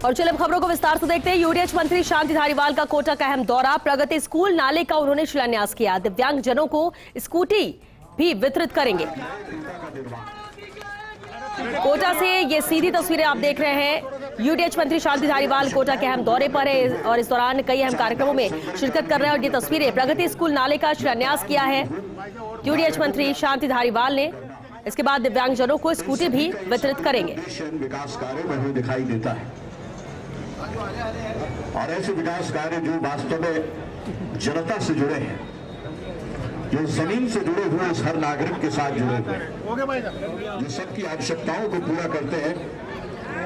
और चलिए अब खबरों को विस्तार से देखते हैं। यूडीएच मंत्री शांति धारीवाल का कोटा का अहम दौरा। प्रगति स्कूल नाले का उन्होंने शिलान्यास किया। दिव्यांग जनों को स्कूटी भी वितरित करेंगे। कोटा से ये सीधी तस्वीरें आप देख रहे हैं। यूडीएच मंत्री शांति धारीवाल कोटा के अहम दौरे पर है और इस दौरान कई अहम कार्यक्रमों में शिरकत कर रहे हैं। और ये तस्वीरें प्रगति स्कूल नाले का शिलान्यास किया है यूडीएच मंत्री शांति धारीवाल ने। इसके बाद दिव्यांगजनों को स्कूटी भी वितरित करेंगे। विकास कार्य में दिखाई देता है और ऐसे विकास कार्य जो वास्तव में जनता से जुड़े हैं, जो जमीन से जुड़े हुए उस हर नागरिक के साथ जुड़े हुए, जो सबकी आवश्यकताओं को पूरा करते हैं,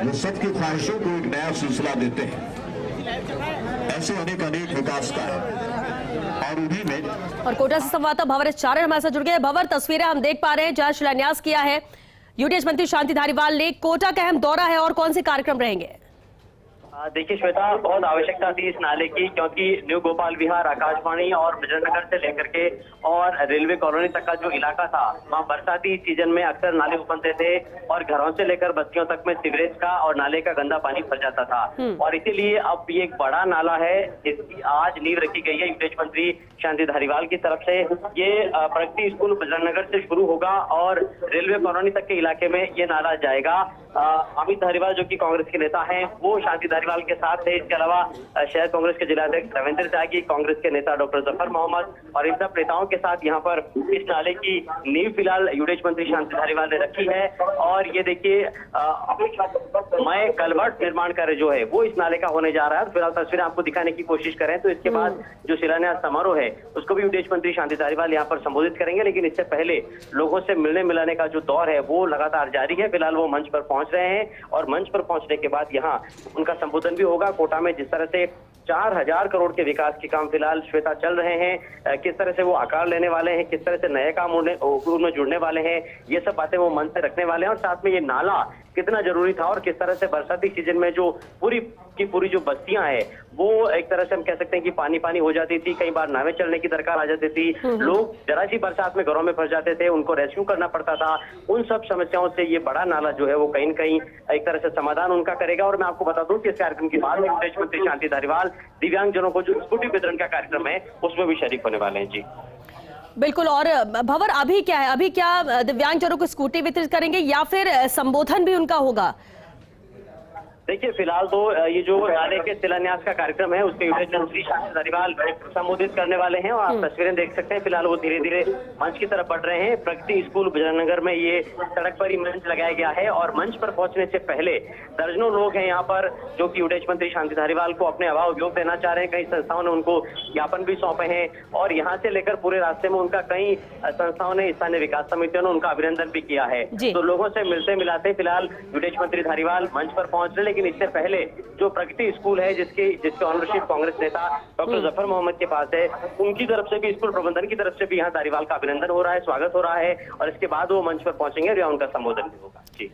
जो सबकी ख्वाहिशों को एक नया सिलसिला देते हैं, ऐसे अनेक विकास कार्य और उन्हीं में। और कोटा से संवाददाता भंवर चारण हमारे साथ जुड़ गए। भंवर, तस्वीरें हम देख पा रहे हैं जहां शिलान्यास किया है यूडीएच मंत्री शांति धारीवाल ने। कोटा का अहम दौरा है और कौन से कार्यक्रम रहेंगे? देखिए श्वेता, बहुत आवश्यकता थी इस नाले की, क्योंकि न्यू गोपाल विहार, आकाशवाणी और बिजनगर से लेकर के और रेलवे कॉलोनी तक का जो इलाका था, वहाँ बरसाती सीजन में अक्सर नाले उफनते थे और घरों से लेकर बस्तियों तक में सीवरेज का और नाले का गंदा पानी भर जाता था। और इसीलिए अब ये एक बड़ा नाला है, इसकी आज नींव रखी गई है यूडीएच मंत्री शांति धारीवाल की तरफ से। ये प्रगति स्कूल बिजनगर से शुरू होगा और रेलवे कॉलोनी तक के इलाके में ये नाला जाएगा। अमित धारीवाल जो कि कांग्रेस के नेता हैं, वो शांति धारीवाल के साथ है। इसके अलावा शहर कांग्रेस के जिलाध्यक्ष रविंद्र त्यागी, कांग्रेस के नेता डॉक्टर जफर मोहम्मद और इन सब नेताओं के साथ यहाँ पर इस नाले की नींव फिलहाल यूडीएच मंत्री शांति धारीवाल ने रखी है। और ये देखिए मैं कलवर्ट निर्माण कार्य जो है वो इस नाले का होने जा रहा है। फिलहाल तस्वीरें आपको दिखाने की कोशिश करें तो इसके बाद जो शिलान्यास समारोह है उसको भी यूडीएच मंत्री शांति धारीवाल यहाँ पर संबोधित करेंगे। लेकिन इससे पहले लोगों से मिलने मिलाने का जो दौर है वो लगातार जारी है। फिलहाल वो मंच पर पहुंच रहे हैं और मंच पर पहुंचने के बाद यहाँ उनका संबोधन भी होगा। कोटा में जिस तरह से 4000 करोड़ के विकास के काम फिलहाल श्वेता चल रहे हैं, किस तरह से वो आकार लेने वाले हैं, किस तरह से नए काम उनमें जुड़ने वाले हैं, ये सब बातें वो मन से रखने वाले हैं। और साथ में ये नाला कितना जरूरी था और किस तरह से बरसाती सीजन में जो पूरी की पूरी जो बस्तियां हैं वो एक तरह से हम कह सकते हैं कि पानी पानी हो जाती थी। कई बार नावें चलने की दरकार आ जाती थी, लोग जरा सी बरसात में घरों में फंस जाते थे, उनको रेस्क्यू करना पड़ता था। उन सब समस्याओं से ये बड़ा नाला जो है वो कहीं न कहीं एक तरह से समाधान उनका करेगा। और मैं आपको बता दूं कि इस कार्यक्रम के बाद यूडीएच मंत्री शांति धारीवाल दिव्यांगजनों को जो स्कूटी वितरण का कार्यक्रम है उसमें भी शरीक होने वाले हैं। जी बिल्कुल। और भंवर, अभी क्या है, अभी क्या दिव्यांगजनों को स्कूटी वितरित करेंगे या फिर संबोधन भी उनका होगा? देखिए फिलहाल तो ये जो नाले के शिलान्यास का कार्यक्रम है उसके यूडीएच मंत्री शांति धारीवाल संबोधित करने वाले हैं और आप तस्वीरें देख सकते हैं। फिलहाल वो धीरे धीरे मंच की तरफ बढ़ रहे हैं। प्रगति स्कूल बिजनगर में ये सड़क पर ही मंच लगाया गया है और मंच पर पहुंचने से पहले दर्जनों लोग हैं यहाँ पर जो कि यूडीएच मंत्री शांति धारीवाल को अपने अभाव योग देना चाह रहे हैं। कई संस्थाओं ने उनको ज्ञापन भी सौंपे हैं और यहाँ से लेकर पूरे रास्ते में उनका कई संस्थाओं ने, स्थानीय विकास समितियों ने उनका अभिनंदन भी किया है। तो लोगों से मिलते मिलाते फिलहाल यूडीएच मंत्री धारीवाल मंच पर पहुंच रहे। लेकिन इससे पहले जो प्रगति स्कूल है जिसके ऑनरशिप कांग्रेस नेता डॉक्टर जफर मोहम्मद के पास है, उनकी तरफ से भी, स्कूल प्रबंधन की तरफ से भी यहाँ धारीवाल का अभिनंदन हो रहा है, स्वागत हो रहा है और इसके बाद वो मंच पर पहुंचेंगे और यहाँ उनका संबोधन भी होगा। जी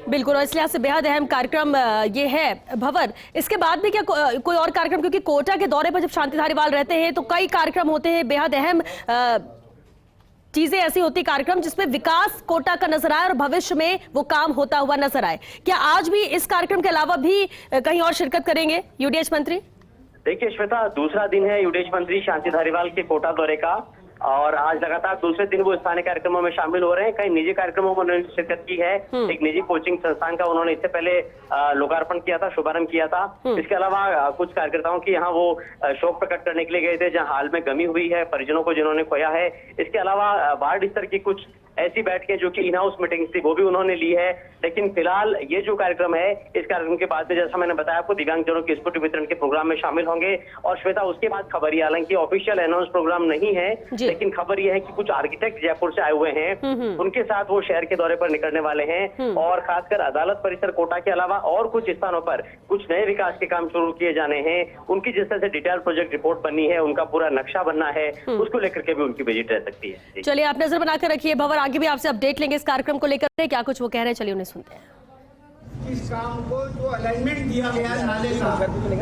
बिल्कुल। और इसलिए से बेहद अहम कार्यक्रम ये है। भंवर, इसके बाद भी क्या कोई और कार्यक्रम, क्योंकि कोटा के दौरे पर जब शांति धारीवाल रहते हैं तो कई कार्यक्रम होते हैं, बेहद अहम चीजें ऐसी होती कार्यक्रम जिसमें विकास कोटा का नजर आए और भविष्य में वो काम होता हुआ नजर आए। क्या आज भी इस कार्यक्रम के अलावा भी कहीं और शिरकत करेंगे यूडीएच मंत्री? देखिए श्वेता, दूसरा दिन है यूडीएच मंत्री शांति धारीवाल के कोटा दौरे का और आज लगातार दूसरे दिन वो स्थानीय कार्यक्रमों में शामिल हो रहे हैं। कई निजी कार्यक्रमों में उन्होंने शिरकत की है। एक निजी कोचिंग संस्थान का उन्होंने इससे पहले लोकार्पण किया था, शुभारंभ किया था। इसके अलावा कुछ कार्यकर्ताओं की यहाँ वो शोक प्रकट करने के लिए गए थे जहाँ हाल में गमी हुई है परिजनों को जिन्होंने खोया है। इसके अलावा वार्ड स्तर की कुछ ऐसी बैठकें जो कि इन हाउस मीटिंग थी वो भी उन्होंने ली है। लेकिन फिलहाल ये जो कार्यक्रम है, इस कार्यक्रम के बाद में जैसा मैंने बताया आपको, दिव्यांगजनों की स्कूटी वितरण के प्रोग्राम में शामिल होंगे। और श्वेता, उसके बाद खबर, हालांकि ऑफिशियल अनाउंस प्रोग्राम नहीं है, लेकिन खबर यह है कि कुछ आर्किटेक्ट जयपुर से आए हुए हैं, उनके साथ वो शहर के दौरे पर निकलने वाले हैं और खासकर अदालत परिसर कोटा के अलावा और कुछ स्थानों पर कुछ नए विकास के काम शुरू किए जाने हैं। उनकी जिस तरह से डिटेल प्रोजेक्ट रिपोर्ट बननी है, उनका पूरा नक्शा बनना है, उसको लेकर के भी उनकी विजिट रह सकती है। चलिए आप नजर बनाकर रखिए भंवर, आगे भी आपसे अपडेट लेंगे इस कार्यक्रम को लेकर। क्या कुछ वो कह रहे हैं, चलिए उन्हें सुनते हैं। इस काम को जो अलाइनमेंट दिया गया है नाले का,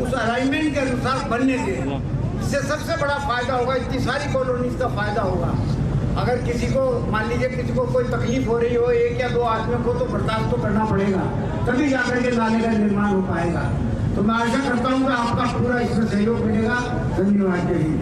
उस अलाइनमेंट के अनुसार बनने से इससे सबसे बड़ा फायदा होगा, इतनी सारी कॉलोनीज का फायदा होगा। अगर किसी को, मान लीजिए किसी को कोई तकलीफ हो रही हो, एक या दो आदमियों को तो बर्दाश्त तो करना पड़ेगा, तभी जाकर के नाले का निर्माण हो पाएगा। तो मैं आशा करता हूँ कि आपका पूरा इसमें सहयोग मिलेगा। धन्यवाद। जय हिंद।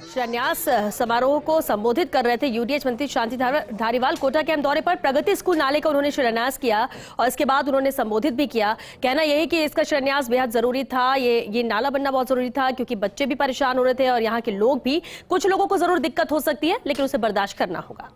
शिलान्यास समारोह को संबोधित कर रहे थे यूडीएच मंत्री शांति धारीवाल। कोटा के अहम दौरे पर प्रगति स्कूल नाले का उन्होंने शिलान्यास किया और इसके बाद उन्होंने संबोधित भी किया। कहना यही कि इसका शिलान्यास बेहद जरूरी था, ये नाला बनना बहुत जरूरी था, क्योंकि बच्चे भी परेशान हो रहे थे और यहाँ के लोग भी, कुछ लोगों को जरूर दिक्कत हो सकती है लेकिन उसे बर्दाश्त करना होगा।